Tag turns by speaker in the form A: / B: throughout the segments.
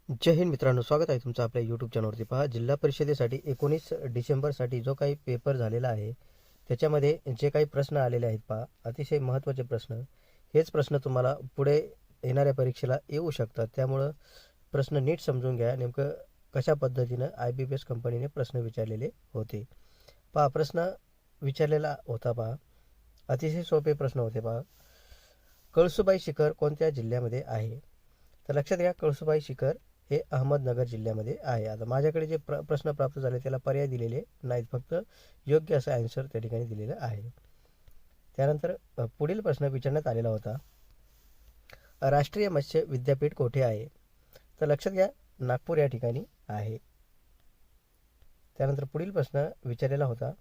A: जय हिंद मित्रांनो, स्वागत आहे तुमचं आपल्या यूट्यूब चॅनलवरती. पहा, जिल्हा परिषदेसाठी 19 डिसेंबरसाठी जो काही पेपर झालेला आहे त्याच्यामध्ये जे काही प्रश्न आलेले आहेत, पहा अतिशय महत्त्वाचे प्रश्न. हेच प्रश्न तुम्हाला पुढे येणाऱ्या परीक्षेला येऊ शकतात. त्यामुळं प्रश्न नीट समजून घ्या, नेमकं कशा पद्धतीनं IBPS कंपनीने प्रश्न विचारलेले होते. पहा, प्रश्न विचारलेला होता. पहा, अतिशय सोपे प्रश्न होते. पहा, कळसुबाई शिखर कोणत्या जिल्ह्यामध्ये आहे? तर लक्षात घ्या, कळसुबाई शिखर हे अहमदनगर जिल्ह्यामध्ये आहे. आता माझ्याकडे जे प्रश्न प्राप्त झाले त्याला पर्याय दिलेले नाहीत, फक्त योग्य असं आन्सर त्या ठिकाणी दिलेलं आहे. त्यानंतर पुढील प्रश्न विचारण्यात आलेला होता, राष्ट्रीय मत्स्य विद्यापीठ कोठे आहे? तर लक्षात घ्या, नागपूर या ठिकाणी आहे. त्यानंतर पुढील प्रश्न विचारलेला होता,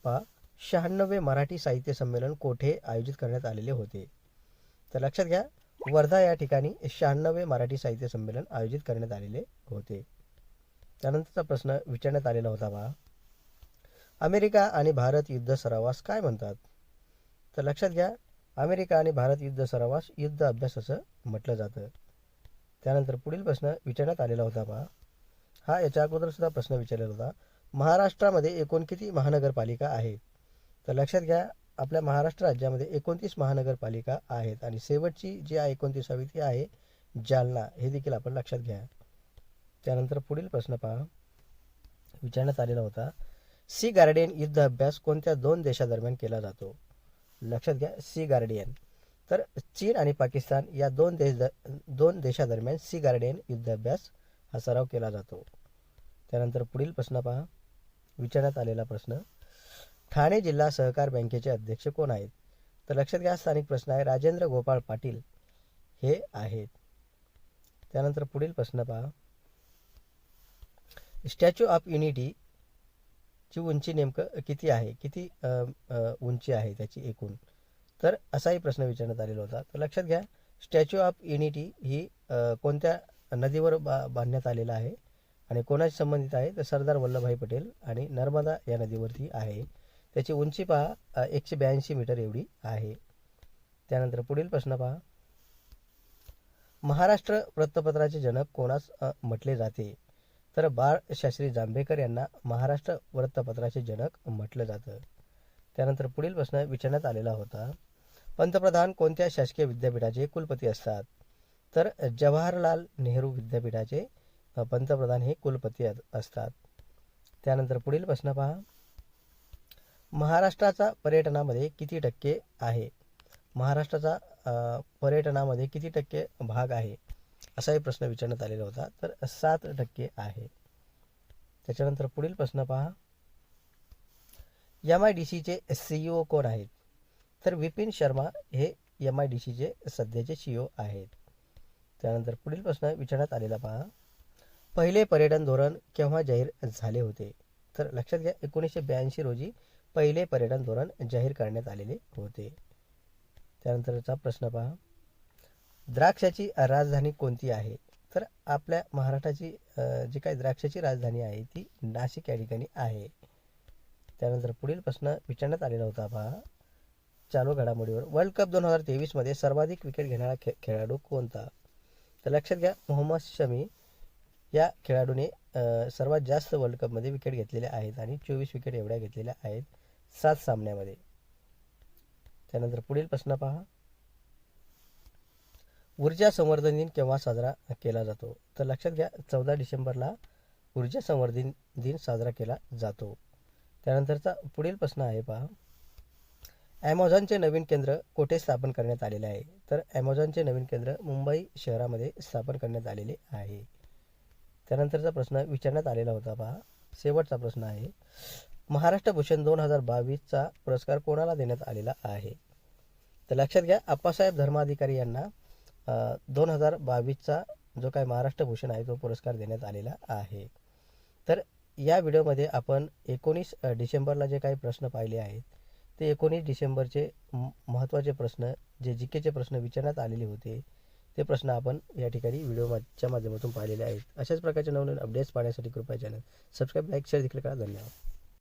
A: पहा, 96वे मराठी साहित्य संमेलन कोठे आयोजित करण्यात आलेले होते? तर लक्षात घ्या, वर्धा या ठिकाणी 96वे मराठी साहित्य संमेलन आयोजित करण्यात आलेले होते. त्यानंतरचा प्रश्न विचारण्यात आलेला होता, पहा, अमेरिका आणि भारत युद्ध सरावास काय म्हणतात? तर लक्षात घ्या, अमेरिका आणि भारत युद्ध सरावास युद्ध अभ्यास असं म्हटलं जातं. त्यानंतर पुढील प्रश्न विचारण्यात आलेला होता, पहा, हा याच्या अगोदर सुद्धा प्रश्न विचारलेला होता, महाराष्ट्रामध्ये एकूण किती महानगरपालिका आहेत? तर लक्षात घ्या, आपल्या महाराष्ट्र राज्यामध्ये 29 महानगरपालिका आहेत आणि शेवटची जी आहे 29वी ती आहे जालना, हे देखील आपण लक्षात घ्या. त्यानंतर पुढील प्रश्न पहा, विचारण्यात आलेला होता, सी गार्डियन युद्ध अभ्यास कोणत्या दोन देशादरम्यान केला जातो? लक्षात घ्या, सी गार्डियन. तर चीन आणि पाकिस्तान या दोन देशादरम्यान सी गार्डियन युद्ध अभ्यास हा सराव केला जातो. त्यानंतर पुढील प्रश्न पहा, विचारण्यात आलेला प्रश्न, ठाणे जिल्हा सहकार बँकेचे अध्यक्ष कोण आहेत? तर लक्षात घ्या, स्थानिक प्रश्न आहे, राजेंद्र गोपाळ पाटील हे आहेत. त्यानंतर पुढील प्रश्न पहा, स्टॅच्यू ऑफ युनिटी ची उंची नेमकं किती आहे? किती उंची आहे त्याची एकूण? तर असाही प्रश्न विचारण्यात आलेला होता. तर लक्षात घ्या, स्टॅच्यू ऑफ युनिटी ही कोणत्या नदीवर बांधण्यात आलेला आहे आणि कोणाशी संबंधित आहे? तर सरदार वल्लभभाई पटेल आणि नर्मदा या नदीवरती आहे. त्याची उंची पहा 182 मीटर एवढी आहे. त्यानंतर पुढील प्रश्न पहा, महाराष्ट्र वृत्तपत्राचे जनक कोणास म्हटले जाते? तर बाळशास्त्री जांभेकर यांना महाराष्ट्र वृत्तपत्राचे जनक म्हटलं जातं. त्यानंतर पुढील प्रश्न विचारण्यात आलेला होता, पंतप्रधान कोणत्या शासकीय विद्यापीठाचे कुलपती असतात? तर जवाहरलाल नेहरू विद्यापीठाचे पंतप्रधान हे कुलपती असतात. त्यानंतर पुढील प्रश्न पहा, महाराष्ट्राचा पर्यटनामध्ये किती टक्के आहे? महाराष्ट्राचा पर्यटनामध्ये किती टक्के भाग आहे? असाही प्रश्न विचारण्यात आलेला होता. तर 7% आहे. त्याच्यानंतर पुढील प्रश्न पहा, MIDCचे CEO कोण आहेत? तर विपिन शर्मा हे MIDCचे सध्याचे CEO आहेत. त्यानंतर पुढील प्रश्न विचारण्यात आलेला पहा, पहिले पर्यटन धोरण केव्हा जाहीर झाले होते? तर लक्षात घ्या, 1982 रोजी पहिले पर्यटन धोरण जाहीर करण्यात आलेले होते. त्यानंतरचा प्रश्न पहा, द्राक्षाची राजधानी कोणती आहे? तर आपल्या महाराष्ट्राची जी काही द्राक्षाची राजधानी आहे ती नाशिक या ठिकाणी आहे. त्यानंतर पुढील प्रश्न विचारण्यात आलेला होता, पहा, चालू घडामोडीवर, वर्ल्ड कप 2023 मध्ये सर्वाधिक विकेट घेणारा खेळाडू कोणता? तर लक्षात घ्या, मोहम्मद शमी या खेळाडूने सर्वात जास्त वर्ल्ड कपमध्ये विकेट घेतलेल्या आहेत आणि 24 विकेट एवढ्या घेतलेल्या आहेत 7 सामन्यामध्ये. त्यानंतर पुढील प्रश्न पहा, ऊर्जा संवर्धन दिन केव्हा साजरा केला जातो? तर लक्षात घ्या, 14 डिसेंबरला ऊर्जा संवर्धन दिन साजरा केला जातो. त्यानंतरचा पुढील प्रश्न आहे, पहा, ॲमेझॉनचे नवीन केंद्र कोठे स्थापन करण्यात आलेले आहे? तर ॲमेझॉनचे नवीन केंद्र मुंबई शहरामध्ये स्थापन करण्यात आलेले आहे. त्यानंतरचा प्रश्न विचारण्यात आलेला होता, पहा, शेवटचा प्रश्न आहे, महाराष्ट्र भूषण 2022चा पुरस्कार कोणाला देण्यात आलेला आहे? तर लक्षात घ्या, अप्पासाहेब धर्माधिकारी यांना 2022चा जो काही महाराष्ट्र भूषण आहे तो पुरस्कार देण्यात आलेला आहे. तर या व्हिडिओमध्ये आपण 19 डिसेंबरला जे काही प्रश्न पाहिले आहेत ते 19 डिसेंबरचे महत्त्वाचे प्रश्न, जे GKचे प्रश्न विचारण्यात आलेले होते ते प्रश्न आपण या ठिकाणी व्हिडिओच्या माध्यमातून पाहिलेले आहेत. अशाच प्रकारचे नवनवीन अपडेट्स पाहण्यासाठी कृपया चॅनल सबस्क्राईब, लाईक, शेअर देखील करा. धन्यवाद.